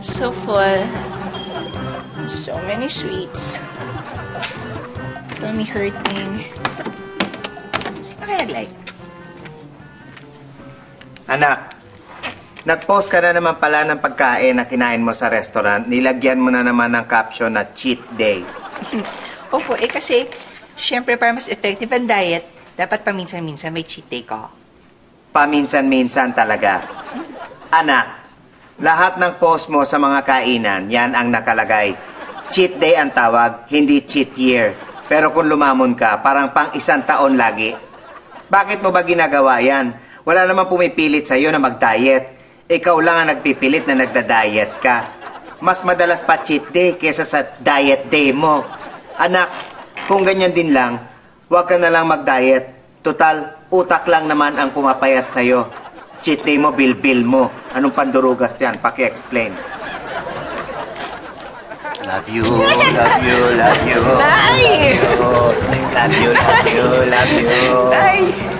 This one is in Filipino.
So full. So many sweets. Tummy hurting. Sino kaya nag-like? Anak, nag-post ka na naman pala ng pagkain na kinain mo sa restaurant. Nilagyan mo na naman ng caption na cheat day. Opo, kasi, syempre para mas effective ang diet, dapat paminsan-minsan may cheat day ka. Paminsan-minsan talaga. Anak, lahat ng post mo sa mga kainan, yan ang nakalagay. Cheat day ang tawag, hindi cheat year. Pero kung lumamon ka, parang pang isang taon lagi. Bakit mo ba ginagawa yan? Wala namang pumipilit sa'yo na mag-diet. Ikaw lang ang nagpipilit na nagda-diet ka. Mas madalas pa cheat day kesa sa diet day mo. Anak, kung ganyan din lang, huwag ka na lang mag-diet. Total, utak lang naman ang pumapayat sa'yo. Cheat day mo, bil-bil mo. Anong pandurugas yan? Paki-explain. Love you, love you, love you. Nay! Love you, love you, love you. Nay!